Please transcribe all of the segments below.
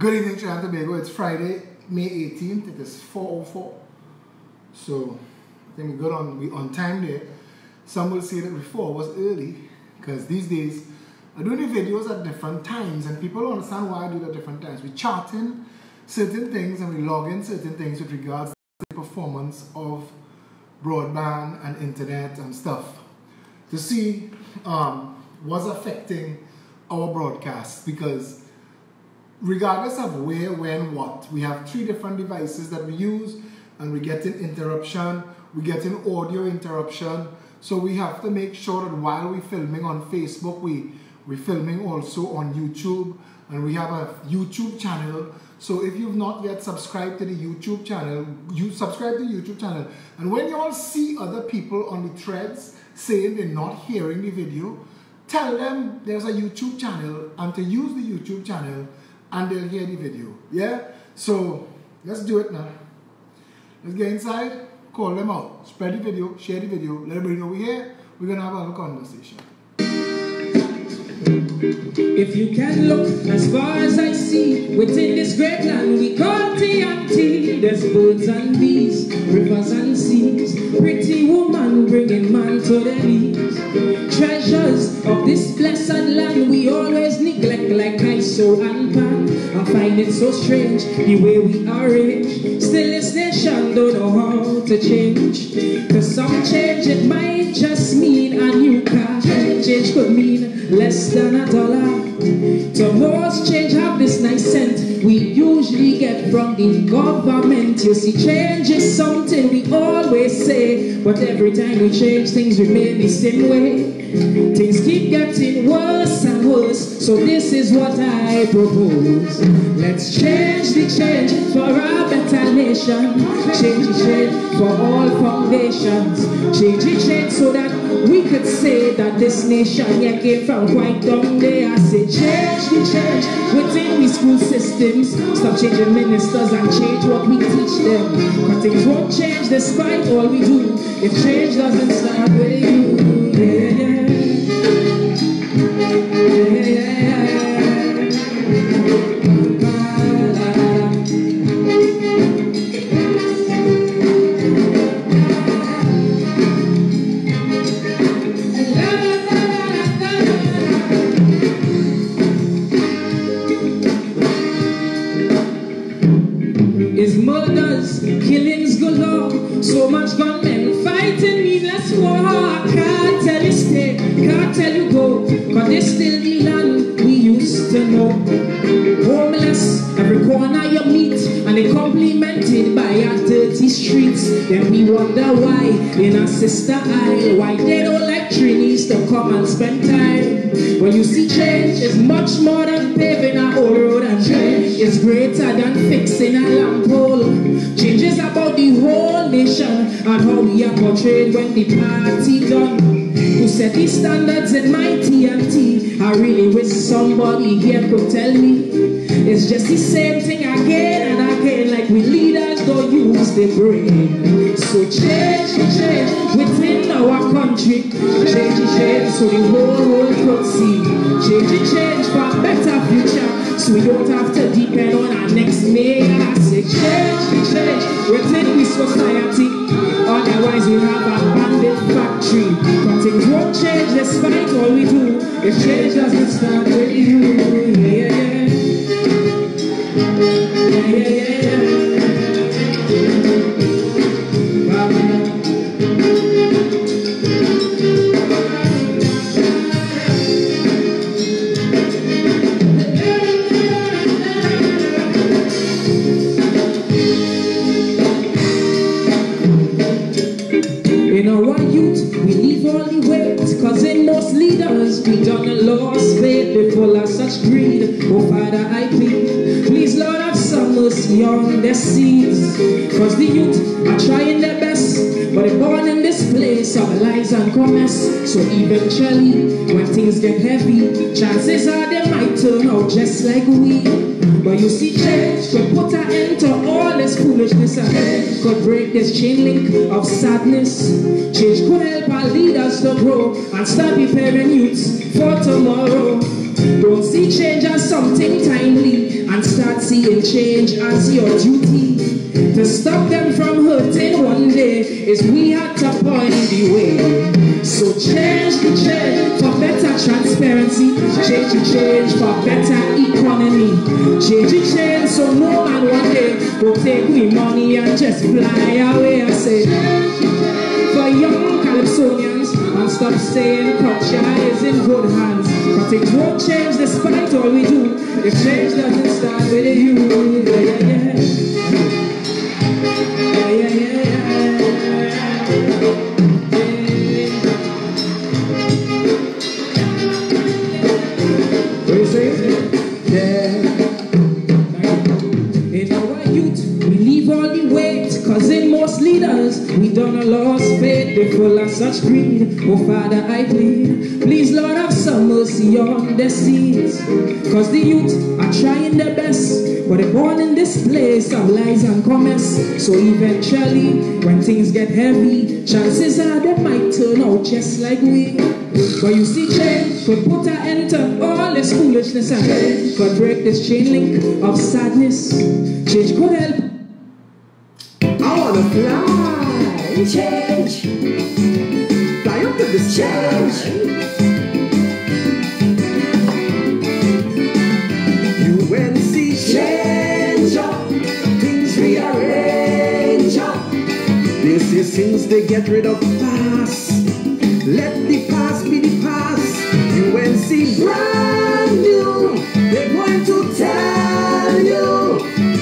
Good evening, Trinidad and Tobago. It's Friday, May 18th. It is 4:04. So I think we're on time there. Some will say that before was early because these days I do the videos at different times and people don't understand why I do it at different times. We chart in certain things and we log in certain things with regards to the performance of broadband and internet and stuff to see what's affecting our broadcasts, because regardless of where, when, what, we have 3 different devices that we use and we get an interruption, we get an audio interruption. So we have to make sure that while we're filming on Facebook, we're filming also on YouTube, and we have a YouTube channel. So if you've not yet subscribed to the YouTube channel, you subscribe to the YouTube channel. And when you all see other people on the threads saying they're not hearing the video, tell them there's a YouTube channel and to use the YouTube channel and they'll hear the video. Yeah? So let's do it now. Let's get inside, call them out, spread the video, share the video, let everybody know we're here. We're gonna have a little conversation. If you can look as far as I see, within this great land we call TNT, there's birds and bees, rivers and seas, pretty woman bringing man to their knees. Treasures of this blessed land we always neglect like ISO and pan. I find it so strange the way we arrange. Still this nation don't know how to change. Cause some change it might just mean a new car. Change could mean less than $1. To most change have this nice scent we usually get from the government. You see, change is something we always say, but every time we change, things remain the same way. Things keep getting worse and worse, so this is what I propose. Let's change the change for a better nation. Change the change for all foundations. Change the change so that we could say that this nation here came from quite down there. I say change the change within the school systems. Stop changing ministers and change what we teach them. But things won't change despite all we do if change doesn't start with you. Yeah, yeah. Yeah, yeah, yeah. Is murders, killings galore, so much gunmen fighting meaningless war. Can't tell you stay, can't tell you go, but it's still the land we used to know. Homeless, every corner you meet, and they complimented by our dirty streets. Then we wonder why, in our sister isle, why they don't like Trinis to come and spend time. Well, you see, change is much more than paving a whole road, and change is greater than fixing a lamp pole. Change is about the whole nation and how we are portrayed when the party done. Who set the standards in my TNT? I really wish somebody here could tell me. It's just the same thing again and again, like we leaders don't use the brain. So change the change within our country. Change the change so the whole world could see. Change the change for a better future, so we don't have to depend on our next mayor. I say change the change within the society, otherwise we have a bandit factory. But things won't change despite all we do if change doesn't start with you. Yeah, yeah, yeah, yeah, yeah, yeah. In our youth, we leave all the weight, cause in most leaders, we done a lost faith. They full of such greed. Oh Father, I plead, please Lord have some mercy on their seeds. Cause the youth are trying their best, but they're born in this place of lies and commerce. So eventually, when things get heavy, chances are they might turn out just like we. But you see, change could put an end to all this foolishness, and change could break this chain link of sadness. Change could help our leaders to grow and start preparing youths for tomorrow. Don't see change as something timely and start seeing change as your duty. To stop them from hurting one day is we had to point the way. So change the change for better transparency. Change the change for better economy. Change the change so no man one day will take we money and just fly away. I say for young Calypsonians, and stop saying culture is in good hands. But it won't change despite all we do if change doesn't start with you. What do you say? In our youth, we leave all the weight, cause in most leaders, we done a lost faith. They full of such greed. Oh Father, I plead, please Lord have some mercy on the seeds. Cause the youth are trying their best, but they're born in this place of lies and commerce. So eventually, when things get heavy, chances are they might turn out just like we. But you see, change could put an end to all this foolishness, and change could break this chain link of sadness. Change could help. I wanna fly, change, fly up to this change. UNC change up, things rearrange up. This is things they get rid of fast. Let the past be the past. UNC brand new, they're going to tell you.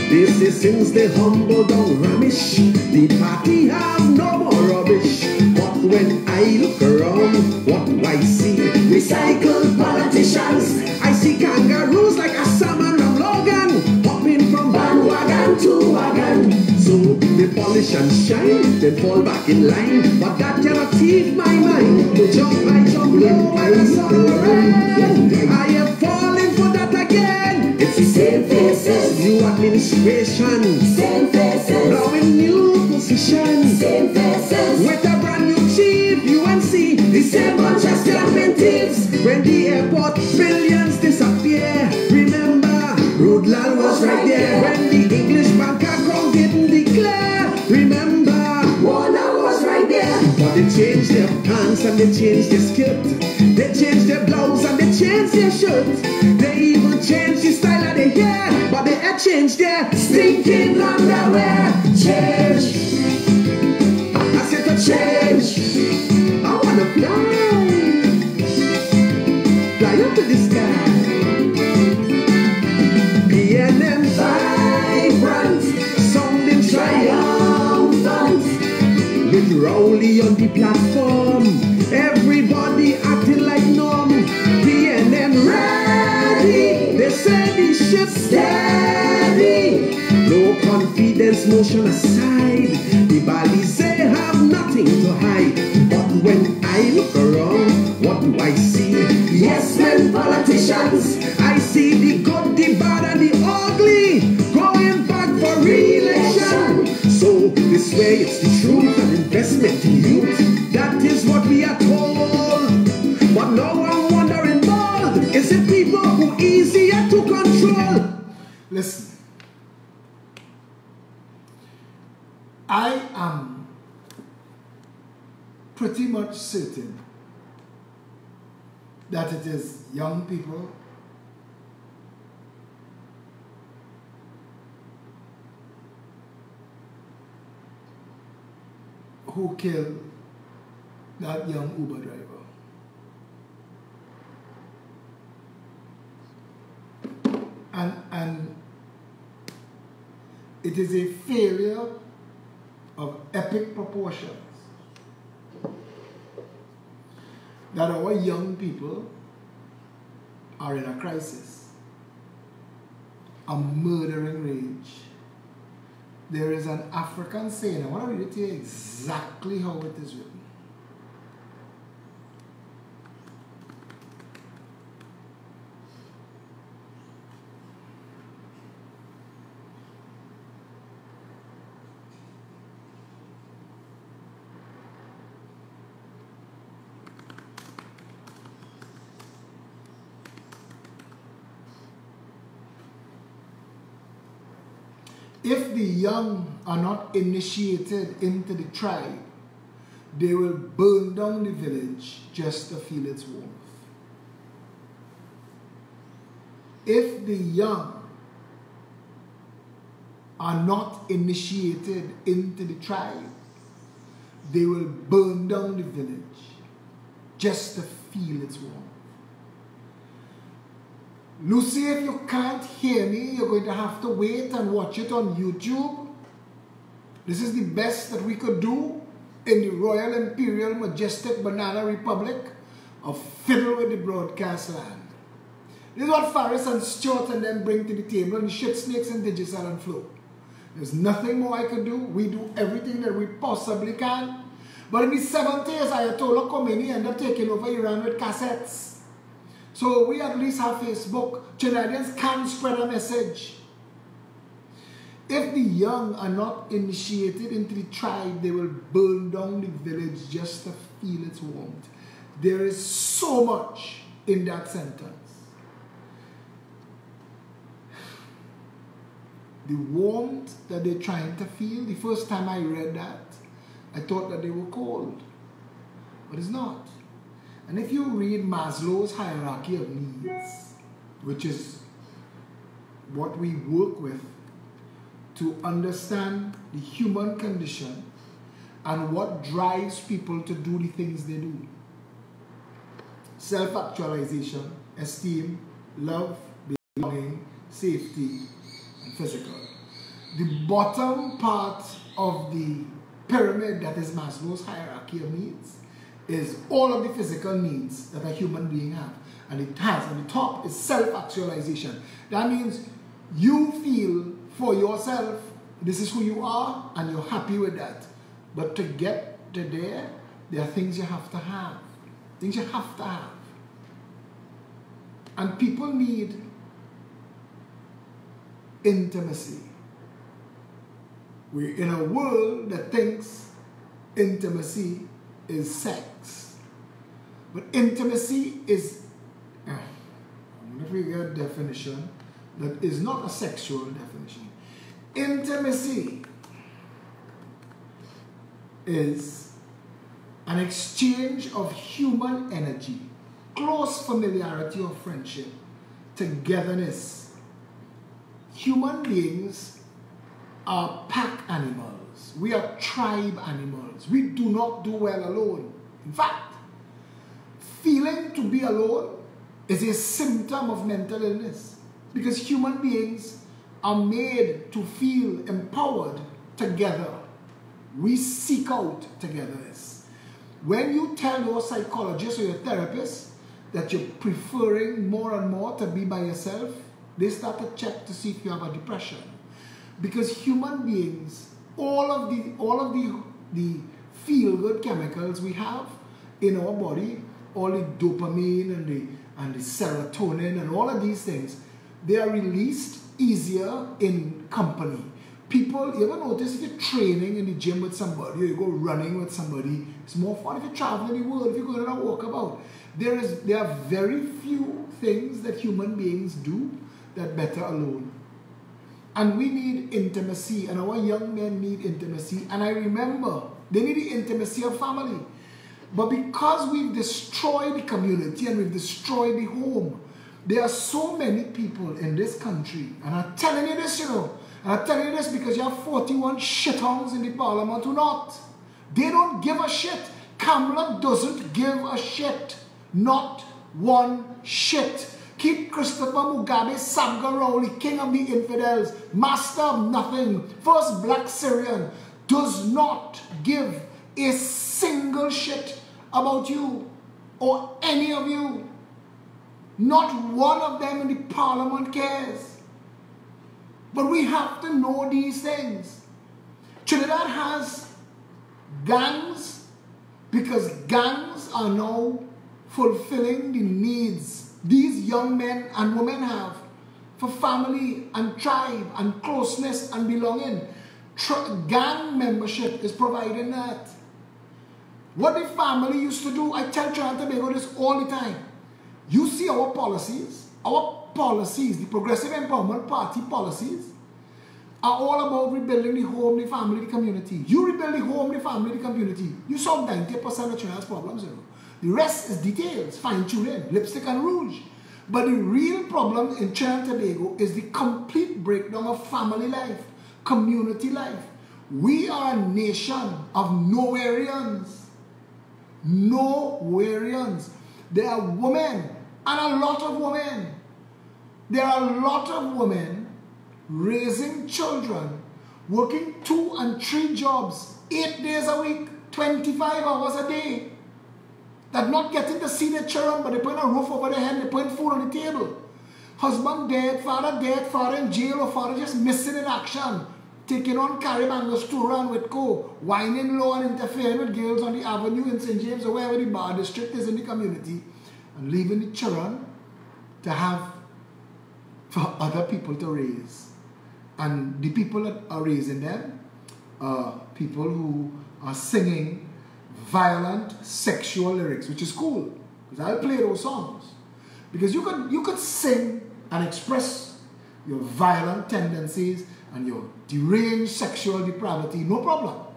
This is things they humble down rubbish. The party have no more rubbish. But when I look around, what do I see? Recycled politicians. I see kangaroos like Assam and Ram Logan, hopping from bandwagon to wagon. So they polish and shine, then fall back in line. But that cannot keep my mind. To jump, I jump low and I saw rain. I am falling for that again. It's the same faces, new administration, same faces, now in new position, same faces, with a brand new chief, UNC, the same bunch of scamming thieves. When the airport billions disappear, remember, Rudlal was right there. When the English bank account didn't declare, remember, Warner was right there. But they changed their pants and they changed their skirt. They changed their blouse and they changed their shirt. They even changed the style of their hair, but they had changed their stinking underwear. Change, I said to change. I wanna fly up to the sky. BNM vibrant, sounding triumphant, with Rowley on the platform, everybody acting like norm. BNM ready, they say the ship's steady. No confidence, motion aside, the Balize have nothing to hide. But when I look around, what do I see? Yes men politicians. I see the good, the bad and the ugly going back for re-election. So this way it's the truth and investment in youth. That is what we are told. But now I'm wondering more, is it people who easier to control? Listen, I am pretty much certain that it is young people who killed that young Uber driver. And it is a failure of epic proportions that our young people are in a crisis, a murdering rage. There is an African saying, I want to read it to you exactly how it is written. If the young are not initiated into the tribe, they will burn down the village just to feel its warmth. If the young are not initiated into the tribe, they will burn down the village just to feel its warmth. Lucy, if you can't hear me, you're going to have to wait and watch it on YouTube. This is the best that we could do in the Royal Imperial Majestic Banana Republic of Fiddle with the Broadcast Land. This is what Faris and Stuart and them bring to the table, and Shit Snakes and Digicel and Flow. There's nothing more I can do. We do everything that we possibly can. But in the 70s, Ayatollah Khomeini ended up taking over Iran with cassettes. So we at least have Facebook. Trinidadians can spread a message. If the young are not initiated into the tribe, they will burn down the village just to feel its warmth. There is so much in that sentence. The warmth that they're trying to feel, the first time I read that, I thought that they were cold. But it's not. And if you read Maslow's hierarchy of needs, which is what we work with to understand the human condition and what drives people to do the things they do. Self-actualization, esteem, love, belonging, safety, and physical. The bottom part of the pyramid that is Maslow's hierarchy of needs is all of the physical needs that a human being has. And it has, at the top is self-actualization. That means you feel for yourself, this is who you are, and you're happy with that. But to get to there are things you have to have. Things you have to have. And people need intimacy. We're in a world that thinks intimacy is sex. But intimacy is, I'm going to figure a definition that is not a sexual definition. Intimacy is an exchange of human energy, close familiarity or friendship, togetherness. Human beings are pack animals. We are tribe animals. We do not do well alone. In fact, feeling to be alone is a symptom of mental illness, because human beings are made to feel empowered together. We seek out togetherness. When you tell your psychologist or your therapist that you're preferring more and more to be by yourself, they start to check to see if you have a depression. Because human beings, all of the feel-good chemicals we have in our body, all the dopamine and the serotonin and all of these things, they are released easier in company. People, you ever notice if you're training in the gym with somebody or you go running with somebody, it's more fun if you're traveling the world, if you're going on a walkabout. There are very few things that human beings do that better alone. And we need intimacy, and our young men need intimacy. And I remember, they need the intimacy of family. But because we've destroyed the community and we've destroyed the home, there are so many people in this country, and I'm telling you this, and I'm telling you this because you have 41 shithounds in the parliament who not. They don't give a shit. Kamala doesn't give a shit. Not one shit. Keep Christopher Mugabe, Samgar Rowley, king of the infidels, master of nothing, first black Syrian, does not give a single shit about you or any of you. Not one of them in the parliament cares. But we have to know these things. Trinidad has gangs because gangs are now fulfilling the needs these young men and women have for family and tribe and closeness and belonging. Gang membership is providing that. What the family used to do, I tell Trinidad and Tobago this all the time. You see our policies, the Progressive Empowerment Party policies, are all about rebuilding the home, the family, the community. You rebuild the home, the family, the community. You solve 90% of Trinidad's problems. You know. The rest is details, fine-tuning, lipstick and rouge. But the real problem in Trinidad and Tobago is the complete breakdown of family life, community life. We are a nation of nowhereians. Nowhereians. There are women, and a lot of women. There are a lot of women raising children, working 2 and 3 jobs, 8 days a week, 25 hours a day. They're not getting to see their children, but they're putting a roof over their head, they're putting food on the table. Husband dead, father in jail, or father just missing in action, taking on Carib Angostura and Whitco, whining low and interfering with girls on the avenue in St. James or wherever the bar district is in the community, and leaving the children to have for other people to raise. And the people that are raising them are people who are singing violent sexual lyrics, which is cool, because I'll play those songs. Because you could sing and express your violent tendencies and your deranged sexual depravity, no problem.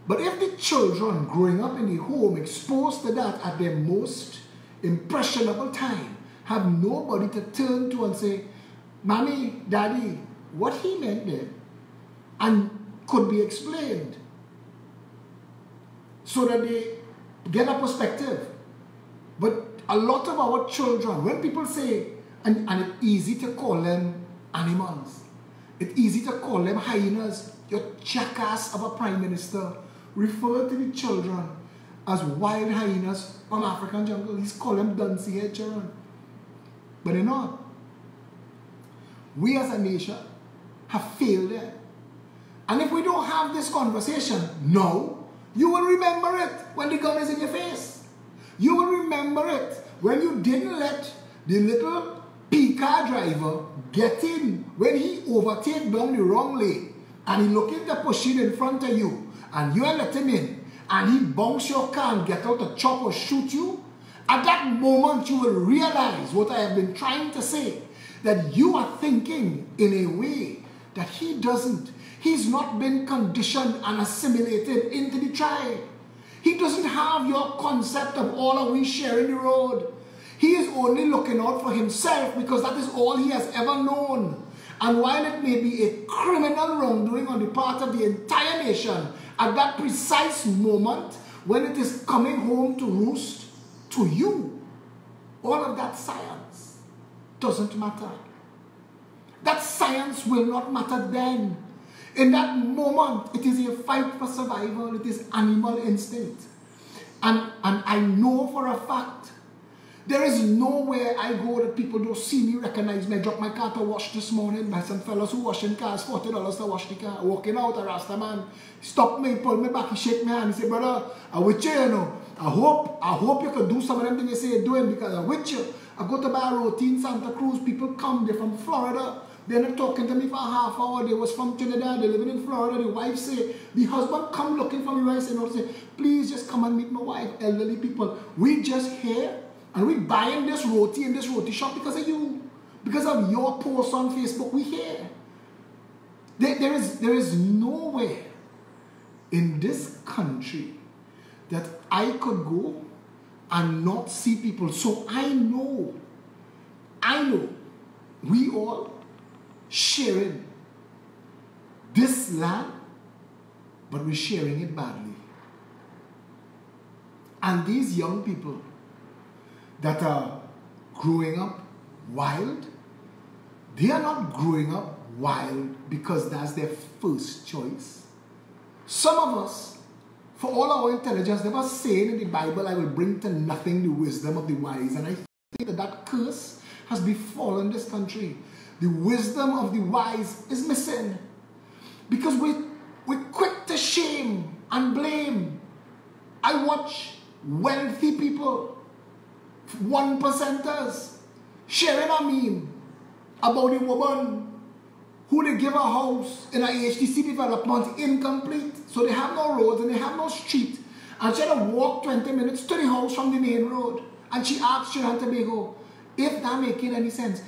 But if the children growing up in the home exposed to that at their most impressionable time have nobody to turn to and say, Mommy, Daddy, what he meant there, and could be explained so that they get a perspective. But a lot of our children, when people say, and it's easy to call them animals, it's easy to call them hyenas, your jackass of a prime minister referred to the children as wild hyenas from African jungle. He's called them duncy-head children. But they're not. We as a nation have failed there. And if we don't have this conversation now, you will remember it when the gun is in your face. You will remember it when you didn't let the little P-car driver get in when he overtake down the wrong lane and he looking to push it in front of you and you let him in and he bounce your car and get out to chop or shoot you. At that moment you will realize what I have been trying to say, that you are thinking in a way that he doesn't. He's not been conditioned and assimilated into the tribe. He doesn't have your concept of all of we sharing the road. He is only looking out for himself because that is all he has ever known. And while it may be a criminal wrongdoing on the part of the entire nation, at that precise moment when it is coming home to roost to you, all of that science doesn't matter. That science will not matter then. In that moment, it is a fight for survival. It is animal instinct. And I know for a fact, there is nowhere I go that people don't see me, recognize me. I dropped my car to wash this morning by some fellows who washing cars, $40 to wash the car. Walking out, a Rasta man stopped me, pulled me back, he shake my hand. He said, brother, I'm with you, you know. I hope you can do some of them things you say you're doing because I'm with you. I go to buy a roti in Santa Cruz. People come, they're from Florida. They're not talking to me for a half hour. They was from Trinidad. They're living in Florida. The wife say, the husband come looking for me. Wife say, no, say, please just come and meet my wife. Elderly people. We just here and we buying this roti in this roti shop because of you. Because of your post on Facebook. We here. There is nowhere in this country that I could go and not see people. So I know, we all sharing this land, but we're sharing it badly. And these young people that are growing up wild, they are not growing up wild because that's their first choice. Some of us, for all our intelligence, never saying in the Bible, I will bring to nothing the wisdom of the wise. And I think that curse has befallen this country. The wisdom of the wise is missing. Because we're quick to shame and blame. I watch wealthy people, 1%ers, sharing a meme about a woman who they give a house in a HDC development incomplete. So they have no roads and they have no street. And she had to walk 20 minutes to the house from the main road. And she asked Trinidad and Tobago if that making any sense.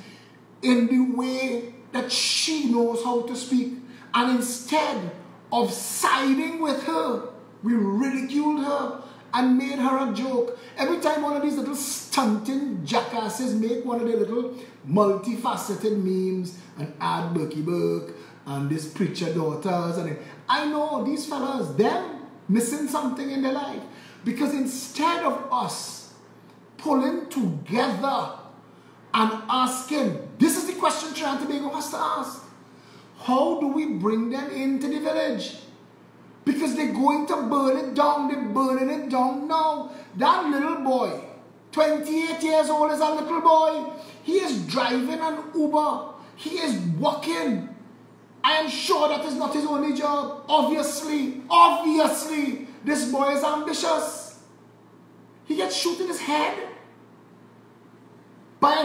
In the way that she knows how to speak. And instead of siding with her, we ridiculed her and made her a joke. Every time one of these little stunting jackasses make one of their little multifaceted memes and add Berkey Burke and this preacher daughters, and I know these fellas, them missing something in their life. Because instead of us pulling together and asking, this is the question Trinidad and Tobago has to ask. How do we bring them into the village? Because they're going to burn it down. They're burning it down now. That little boy, 28 years old, is a little boy. He is driving an Uber. He is walking. I am sure that is not his only job. Obviously, this boy is ambitious. He gets shot in his head by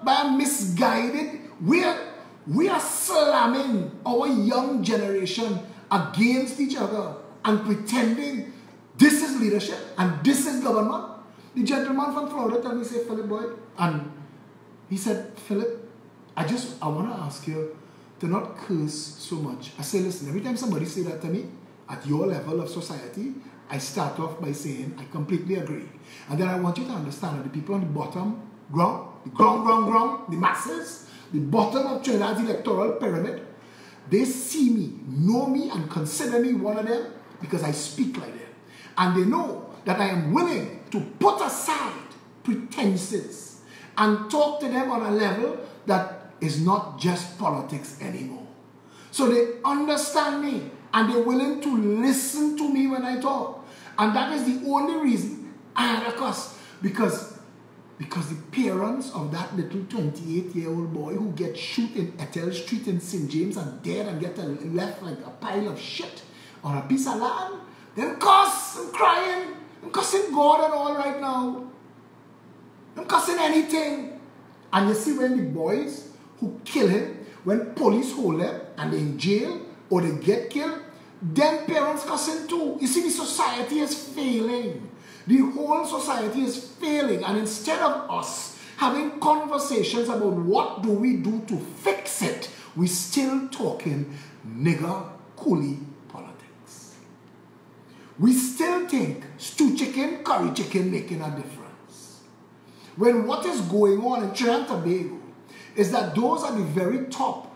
a misguided. We are slamming our young generation against each other and pretending this is leadership and this is government. The gentleman from Florida told me, say, Philip Boyd, and he said, Philip, I want to ask you to not curse so much. I say, listen, every time somebody say that to me, at your level of society, I start off by saying, I completely agree. And then I want you to understand that the people on the bottom ground, the masses, the bottom of Trinidad's electoral pyramid, they see me, know me, and consider me one of them because I speak like them. And they know that I am willing to put aside pretenses and talk to them on a level that is not just politics anymore. So they understand me and they're willing to listen to me when I talk. And that is the only reason I had a cuss. Because the parents of that little 28-year-old boy who gets shot in Ethel Street in St. James and dead and get left like a pile of shit on a piece of land, they're cuss and crying and cussing God and all right now. They're cussing anything. And you see when the boys who kill him, when police hold them and they're in jail or they get killed, then parents cussing too. You see, the society is failing. The whole society is failing, and instead of us having conversations about what do we do to fix it, we're still talking nigger coolie politics. We still think stew chicken, curry chicken making a difference. When what is going on in Trinidad and Tobago is that those at the very top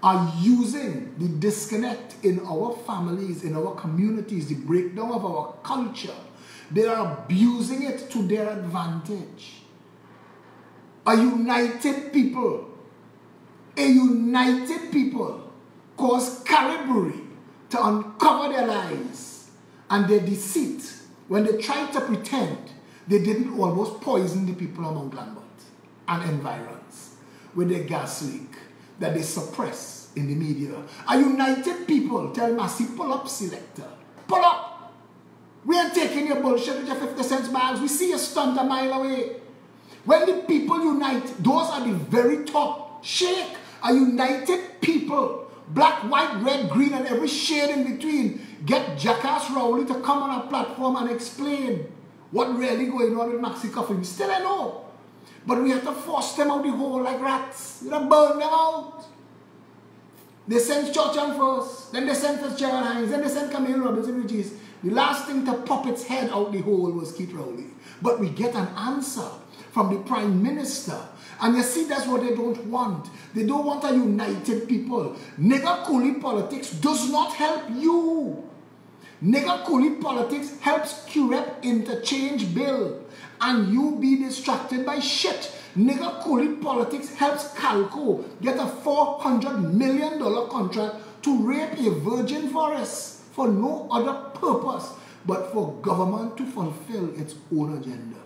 are using the disconnect in our families, in our communities, the breakdown of our culture. They are abusing it to their advantage. A united people cause Caribbery to uncover their lies and their deceit when they tried to pretend they didn't almost poison the people of Mount Lambert and environs with their gas leak that they suppress in the media. A united people tell Massey, pull up, selector. Pull up. We ain't taking your bullshit with your 50 cents bags. We see a stunt a mile away. When the people unite, those are the very top. Shake. A united people. Black, white, red, green, and every shade in between. Get Jackass Rowley to come on a platform and explain what really going on with Maxi Coffee. We still don't know. But we have to force them out the hole like rats. We have to burn them out. They sent Churchill first. Then they sent Fitzgerald Hines. Then they sent Camille Robinson Regis. The last thing to pop its head out the hole was Keith Rowley. But we get an answer from the Prime Minister. And you see, that's what they don't want. They don't want a united people. Nigger coolie politics does not help you. Nigger coolie politics helps QREP interchange bill. And you be distracted by shit. Nigger coolie politics helps Calco get a $400 million contract to rape a virgin forest. For no other purpose but for government to fulfill its own agenda.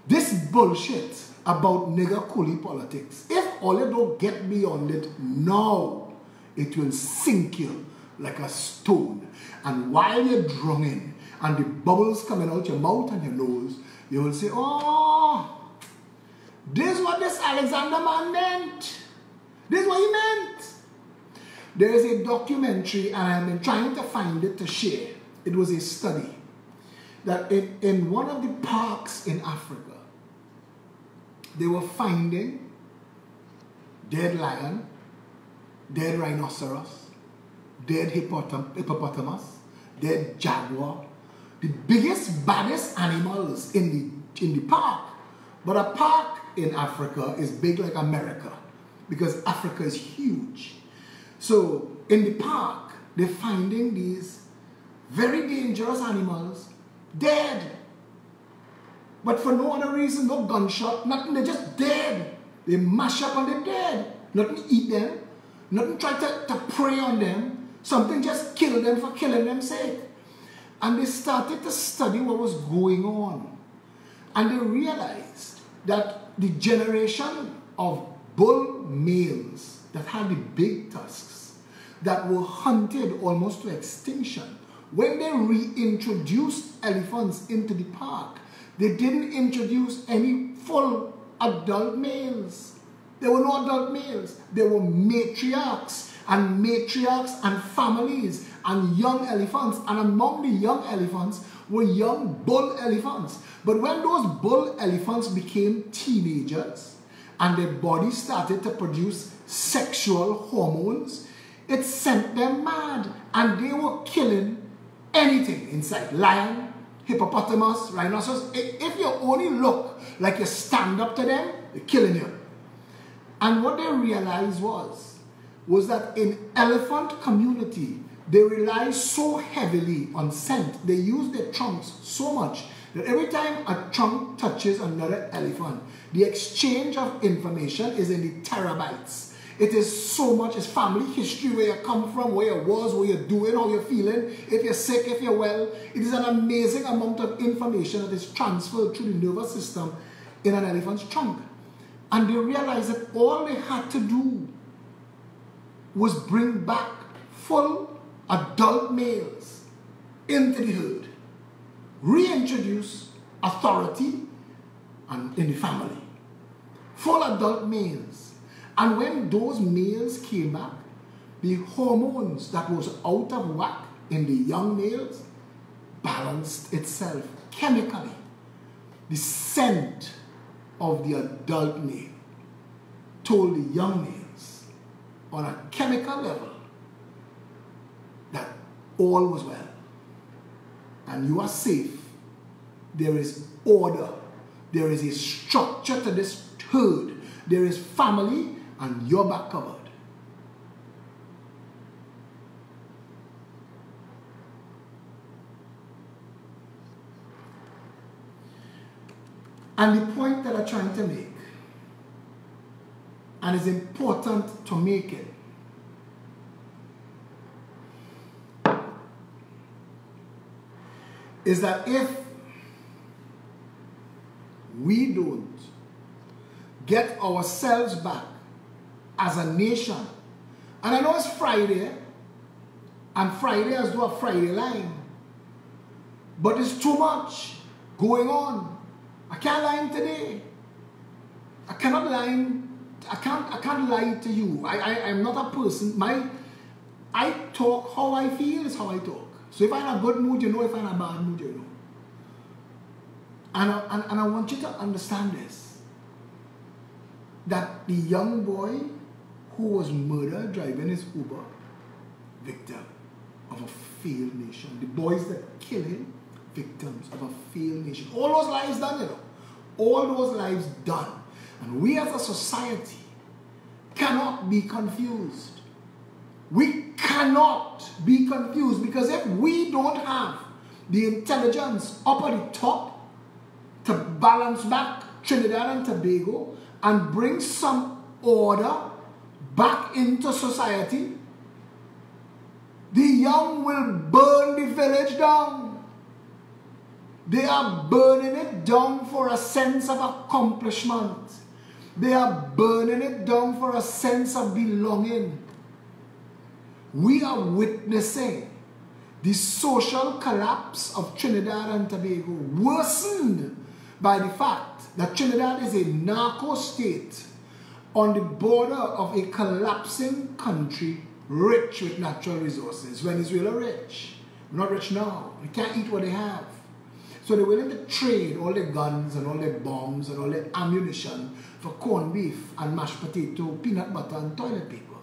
This bullshit about nigger coolie politics, if all you don't get beyond it now, it will sink you like a stone. And while you're drowning and the bubbles coming out your mouth and your nose, you will say, oh, this is what this Alexander man meant. This is what he meant. There is a documentary, and I've been trying to find it to share. It was a study that in one of the parks in Africa, they were finding dead lion, dead rhinoceros, dead hippopotamus, dead jaguar, the biggest, baddest animals in the park. But a park in Africa is big like America because Africa is huge. So in the park, they're finding these very dangerous animals dead. But for no other reason, no gunshot, nothing, they're just dead. They mash up and they're dead. Nothing eat them, nothing try to prey on them, something just kill them for killing them sake. And they started to study what was going on. And they realized that the generation of bull males that had the big tusks, that were hunted almost to extinction, when they reintroduced elephants into the park, they didn't introduce any full adult males. There were no adult males. There were matriarchs and families and young elephants. And among the young elephants were young bull elephants. But when those bull elephants became teenagers and their bodies started to produce sexual hormones, it sent them mad. And they were killing anything in sight. Lion, hippopotamus, rhinoceros. If you only look like you stand up to them, they're killing you. And what they realized was that in elephant community, they rely so heavily on scent. They use their trunks so much that every time a trunk touches another elephant, the exchange of information is in the terabytes. It is so much, it's family history, where you come from, where you was, what you're doing, how you're feeling, if you're sick, if you're well. It is an amazing amount of information that is transferred through the nervous system in an elephant's trunk. And they realized that all they had to do was bring back full adult males into the herd, reintroduce authority and in the family, full adult males. And when those males came back, the hormones that was out of whack in the young males balanced itself chemically. The scent of the adult male told the young males on a chemical level that all was well and you are safe. There is order. There is a structure to this herd. There is family and you're back covered. And the point that I'm trying to make, and it's important to make it, is that if we don't get ourselves back as a nation, and I know it's Friday, and Friday has to a Friday line, but it's too much going on. I can't lie today. I cannot lie. I can't lie to you. I'm not a person. I talk how I feel is how I talk. So if I'm in a good mood, you know. If I'm in a bad mood, you know. And I want you to understand this. That the young boy who was murdered driving his Uber, victim of a failed nation. The boys that kill him, victims of a failed nation. All those lives done, you know. All those lives done. And we as a society cannot be confused. We cannot be confused, because if we don't have the intelligence up at the top to balance back Trinidad and Tobago and bring some order back into society, the young will burn the village down. They are burning it down for a sense of accomplishment. They are burning it down for a sense of belonging. We are witnessing the social collapse of Trinidad and Tobago, worsened by the fact that Trinidad is a narco state on the border of a collapsing country rich with natural resources. Venezuela rich. We're not rich now. We can't eat what they have. So they're willing to trade all their guns and all their bombs and all their ammunition for corned beef and mashed potato, peanut butter and toilet paper.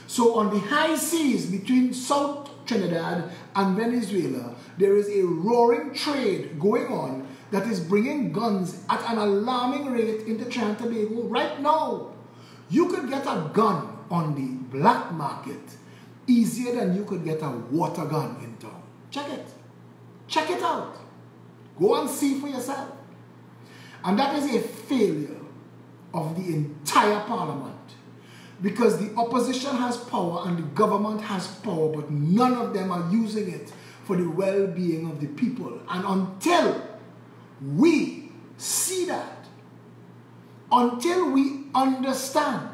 So on the high seas between South Trinidad and Venezuela, there is a roaring trade going on that is bringing guns at an alarming rate into Trinidad and Tobago. Right now, you could get a gun on the black market easier than you could get a water gun in town. Check it. Check it out. Go and see for yourself. And that is a failure of the entire parliament, because the opposition has power and the government has power, but none of them are using it for the well-being of the people. And until we see that, until we understand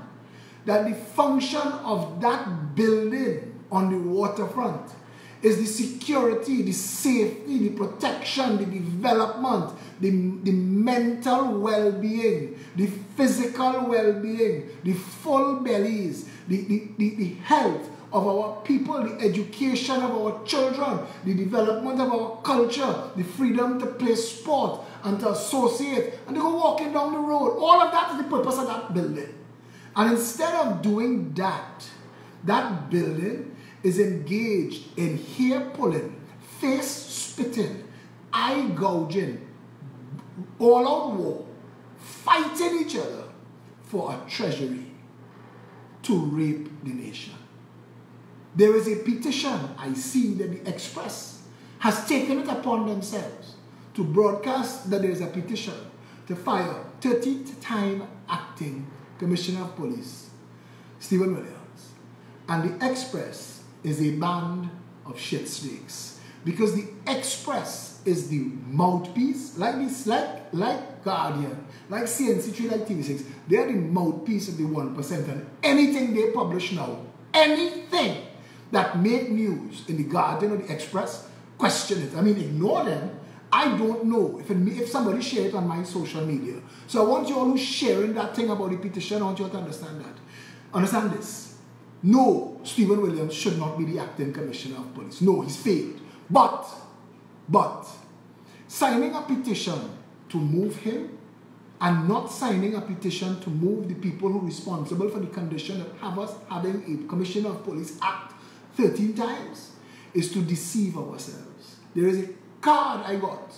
that the function of that building on the waterfront is the security, the safety, the protection, the development, the mental well-being, the physical well-being, the full bellies, the health of our people, the education of our children, the development of our culture, the freedom to play sport and to associate and to go walking down the road. All of that is the purpose of that building. And instead of doing that, that building is engaged in hair pulling, face spitting, eye gouging, all-out war, fighting each other for a treasury to rape the nation. There is a petition I see that the Express has taken it upon themselves to broadcast that there is a petition to fire 30th time acting Commissioner of Police Stephen Williams. And the Express is a band of shit snakes, because the Express is the mouthpiece, like Guardian, like CNC3, like TV6. They are the mouthpiece of the 1%, and anything they publish now, anything that make news in the Guardian or the Express, question it. I mean, ignore them. I don't know if somebody shared it on my social media. So I want you all who's sharing that thing about the petition, I want you all to understand that. Understand this. No, Stephen Williams should not be the acting Commissioner of Police. No, he's failed. But signing a petition to move him and not signing a petition to move the people who are responsible for the condition of have us having a Commissioner of Police act 13 times is to deceive ourselves. There is a card I got,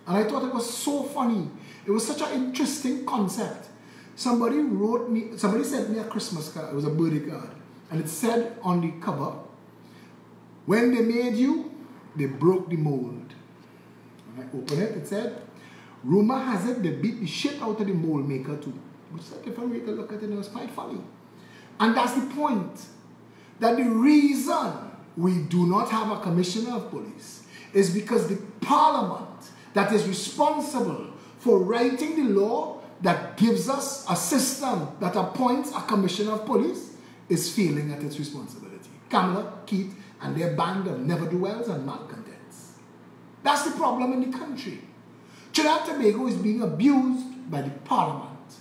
and I thought it was so funny. It was such an interesting concept. Somebody sent me a Christmas card. It was a birthday card, and it said on the cover, when they made you, they broke the mold. And I opened it, it said, rumor has it they beat the shit out of the mold maker too. Which is a different way to look at it, and it was quite funny. And that's the point, that the reason we do not have a Commissioner of Police is because the Parliament that is responsible for writing the law that gives us a system that appoints a Commissioner of Police is failing at its responsibility. Kamala, Keith, and their band of never-do-wells and malcontents. That's the problem in the country. Trinidad and Tobago is being abused by the Parliament.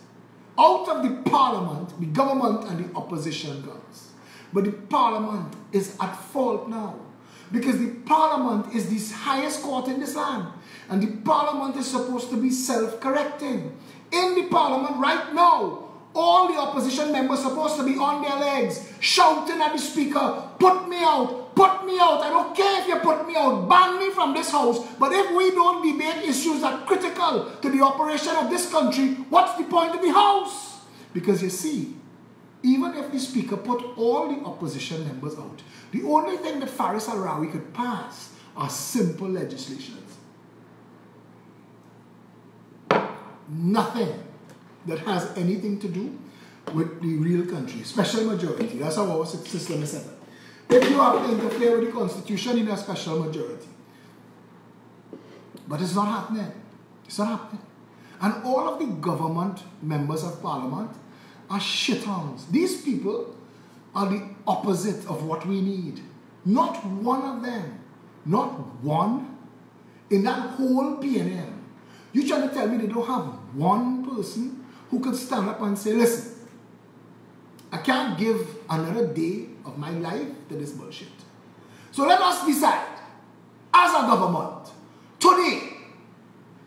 Out of the Parliament, the government and the opposition comes. But the Parliament is at fault now, because the Parliament is the highest court in this land, and the Parliament is supposed to be self-correcting. In the Parliament right now, all the opposition members are supposed to be on their legs, shouting at the speaker, put me out, put me out. I don't care if you put me out, ban me from this house. But if we don't debate issues that are critical to the operation of this country, what's the point of the house? Because you see, even if the speaker put all the opposition members out, the only thing that Faris Al-Rawi could pass are simple legislations. Nothing that has anything to do with the real country. Special majority. That's how our system is set up. If you have to interfere with the Constitution, you need a special majority. But it's not happening. It's not happening. And all of the government members of Parliament are shithounds. These people are the opposite of what we need. Not one of them. Not one. In that whole PNM. You're trying to tell me they don't have one person who could stand up and say, listen, I can't give another day of my life to this bullshit. So let us decide, as a government, today,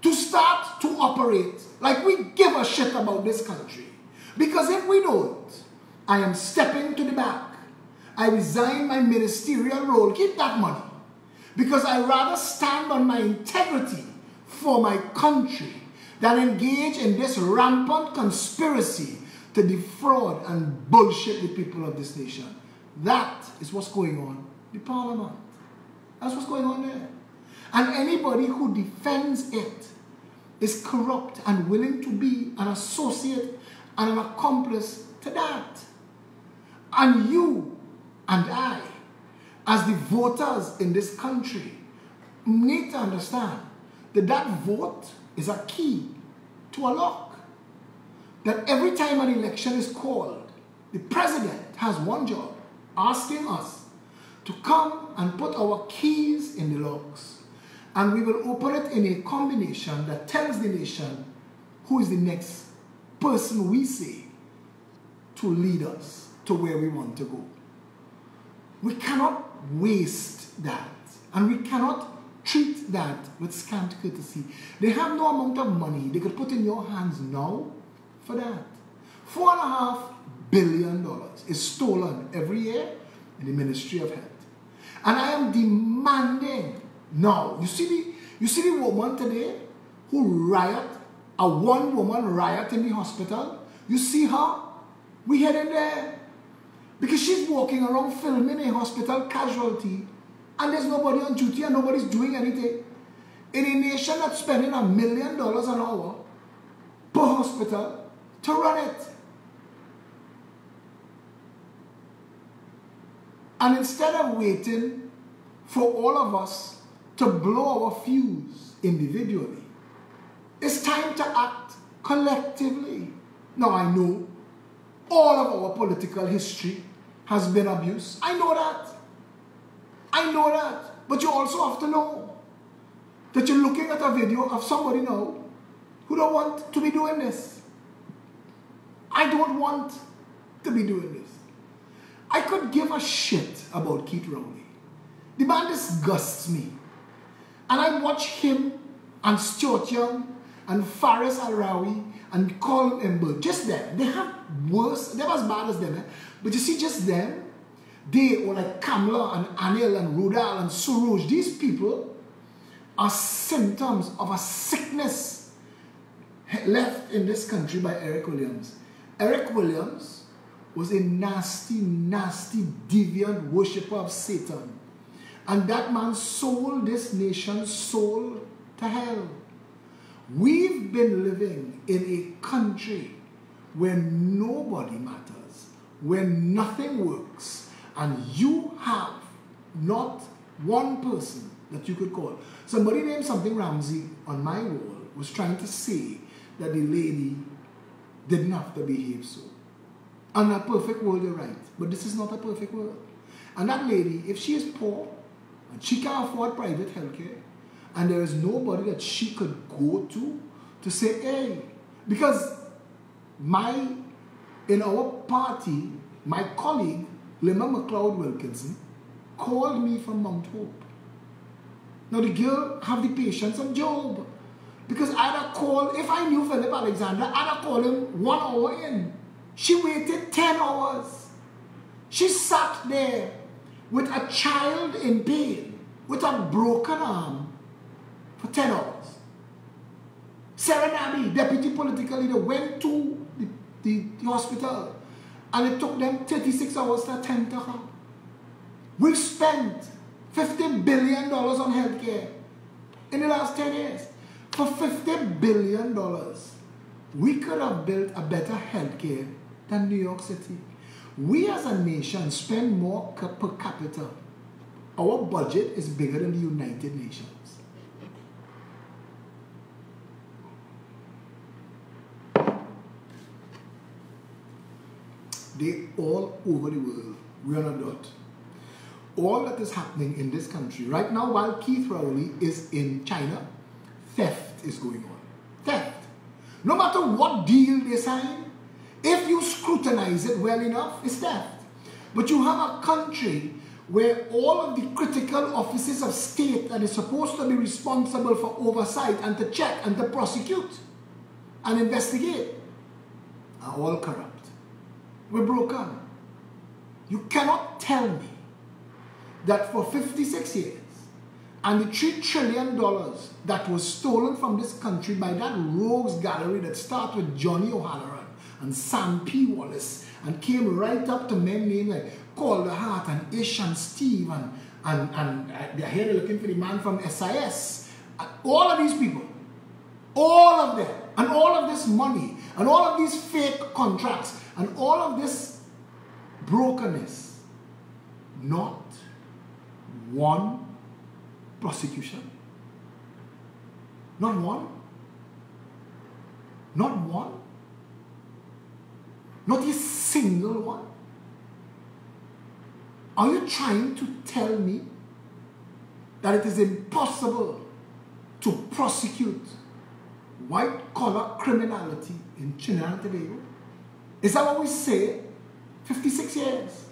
to start to operate like we give a shit about this country. Because if we don't, I am stepping to the back. I resign my ministerial role. Keep that money. Because I rather stand on my integrity for my country than engage in this rampant conspiracy to defraud and bullshit the people of this nation. That is what's going on in the parliament. That's what's going on there. And anybody who defends it is corrupt and willing to be an associate and an accomplice to that. And you and I, as the voters in this country, need to understand that that vote is a key to a lock. That every time an election is called, the president has one job, asking us to come and put our keys in the locks. And we will open it in a combination that tells the nation who is the next person we say to lead us to where we want to go. We cannot waste that. And we cannot treat that with scant courtesy. They have no amount of money they could put in your hands now for that. $4.5 billion is stolen every year in the Ministry of Health. And I am demanding now, you see the woman today who riot, a one-woman riot in the hospital. You see her? We head in there. Because she's walking around filming a hospital casualty and there's nobody on duty and nobody's doing anything. In a nation that's spending $1 million an hour per hospital to run it. And instead of waiting for all of us to blow our fuse individually, it's time to act collectively. Now I know all of our political history has been abused. I know that. I know that. But you also have to know that you're looking at a video of somebody now who don't want to be doing this. I don't want to be doing this. I could give a shit about Keith Rowley. The man disgusts me. And I watch him and Stuart Young and Faris Al-Rawi and Colin Ember, just them. They have worse, they're as bad as them. Eh? But you see, just them, they, or like Kamla and Anil and Rudal and Suruj, these people are symptoms of a sickness left in this country by Eric Williams. Eric Williams was a nasty, nasty, deviant worshipper of Satan. And that man sold this nation's soul to hell. We've been living in a country where nobody matters, where nothing works, and you have not one person that you could call. Somebody named something Ramsey on my wall was trying to say that the lady didn't have to behave so. In a perfect world, you're right, but this is not a perfect world. And that lady, if she is poor, and she can't afford private healthcare, and there is nobody that she could go to say, hey, because in our party, my colleague, Lima McLeod Wilkinson, called me from Mount Hope. Now the girl have the patience of Job. Because I'd have called, if I knew Philip Alexander, I'd have called him 1 hour in. She waited 10 hours. She sat there with a child in pain, with a broken arm, for 10 hours. Sarah Nabi, deputy political leader, went to the hospital, and it took them 36 hours to attend to her. We've spent $50 billion on healthcare in the last 10 years. For $50 billion, we could have built a better healthcare than New York City. We as a nation spend more per capita. Our budget is bigger than the United Nations. They all over the world, we are not dot. All that is happening in this country right now, while Keith Rowley is in China, theft is going on. Theft. No matter what deal they sign, if you scrutinize it well enough, it's theft. But you have a country where all of the critical offices of state that is supposed to be responsible for oversight and to check and to prosecute and investigate are all corrupt. We're broken. You cannot tell me that for 56 years and the $3 trillion that was stolen from this country by that rogues gallery that started with Johnny O'Halloran and Sam P. Wallace and came right up to men named like Calder Hart and Ish and Steve and they're here looking for the man from SIS. All of these people, all of them, and all of this money, and all of these fake contracts, and all of this brokenness, not one prosecution. Not one. Not one. Not a single one. Are you trying to tell me that it is impossible to prosecute white-collar criminality in Trinidad and Tobago? Is that what we say? 56 years.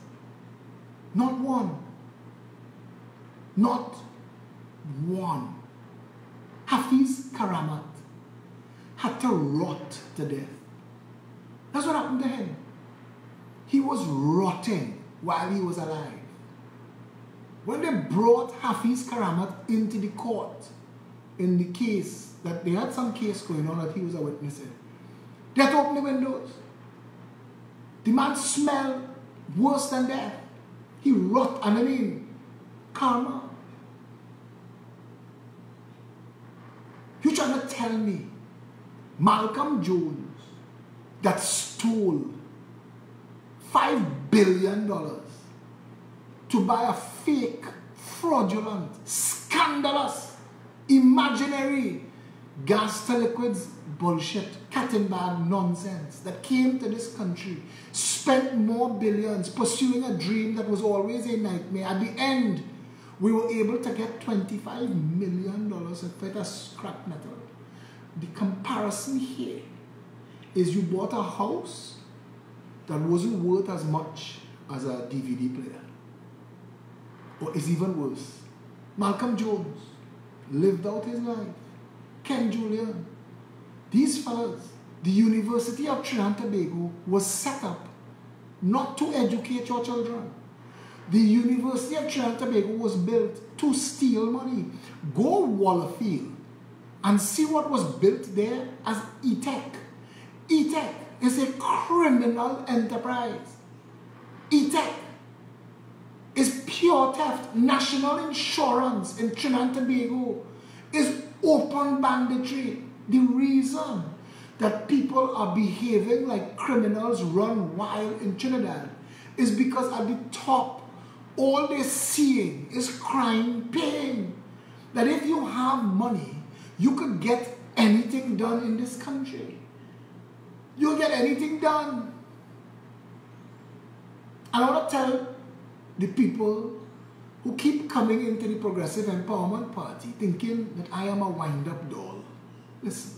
Not one. Not one. Hafiz Karamat had to rot to death. That's what happened to him. He was rotting while he was alive. When they brought Hafiz Karamat into the court in the case, that they had some case going on that he was a witness in, they had to open the windows. The man smelled worse than death. He rot, and I mean, karma. You're trying to tell me Malcolm Jones that stole $5 billion to buy a fake, fraudulent, scandalous, imaginary gas to liquids bullshit, cat and bag nonsense that came to this country, spent more billions pursuing a dream that was always a nightmare. At the end, we were able to get $25 million for the scrap metal. The comparison here is you bought a house that wasn't worth as much as a DVD player. Or it's even worse. Malcolm Jones lived out his life. Ken Julian. These fellas, the University of Trinidad and Tobago was set up not to educate your children. The University of Trinidad and Tobago was built to steal money. Go Wallerfield and see what was built there as ETEC. ETEC is a criminal enterprise. ETEC is pure theft. National insurance in Trinidad and Tobago is open banditry. The reason that people are behaving like criminals run wild in Trinidad is because at the top, all they're seeing is crime paying. That if you have money, you could get anything done in this country. You'll get anything done. And I want to tell the people who keep coming into the Progressive Empowerment Party thinking that I am a wind-up doll. Listen,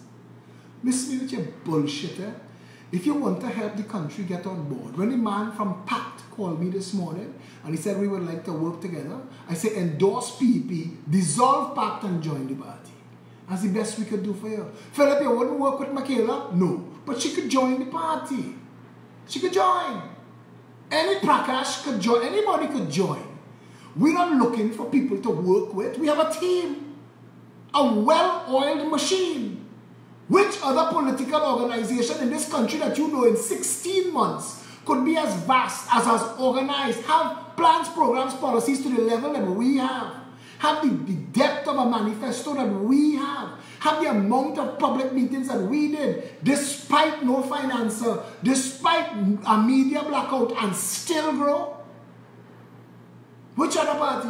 miss me with your bullshitter. If you want to help the country get on board, when the man from PACT called me this morning and he said we would like to work together, I said endorse PEP, dissolve PACT and join the party. That's the best we could do for you. Philip, you wouldn't work with Michaela? No. But she could join the party. She could join. Any Prakash could join. Anybody could join. We're not looking for people to work with. We have a team. A well-oiled machine. Which other political organization in this country that you know in 16 months could be as vast, as organized, have plans, programs, policies to the level that we have the depth of a manifesto that we have the amount of public meetings that we did, despite no financer, despite a media blackout, and still grow? Which other party?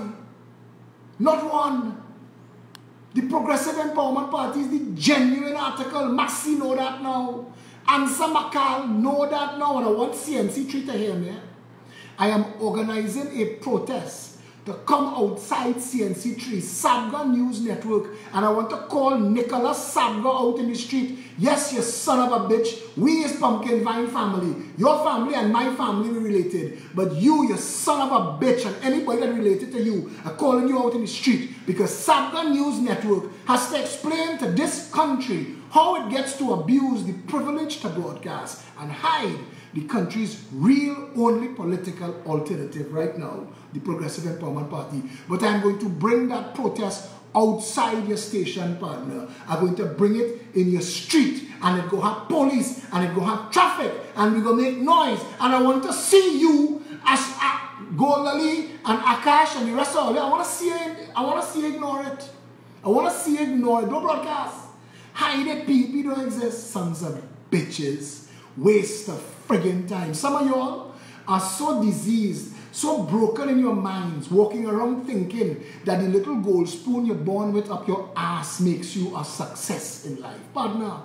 Not one. The Progressive Empowerment Party is the genuine article. Maxi know that now. Ansa Makal know that now. And I want CNC3 to hear me. I am organizing a protest to come outside CNC3, Sabga News Network, and I want to call Nicholas Sabga out in the street. Yes, you son of a bitch. We is Pumpkin Vine family. Your family and my family are related. But you son of a bitch, and anybody that related to you are calling you out in the street because Sabga News Network has to explain to this country how it gets to abuse the privilege to broadcast and hide the country's real only political alternative right now, the Progressive Empowerment Party. But I'm going to bring that protest outside your station, partner. I'm going to bring it in your street, and it go have police, and it go have traffic, and we go make noise. And I want to see you as Golali and Akash and the rest of it. I want to see you ignore it. I want to see you ignore it. Don't broadcast. Hide it, people don't exist. Sons of bitches. Waste of friggin' time. Some of y'all are so diseased, so broken in your minds, walking around thinking that the little gold spoon you're born with up your ass makes you a success in life. Partner,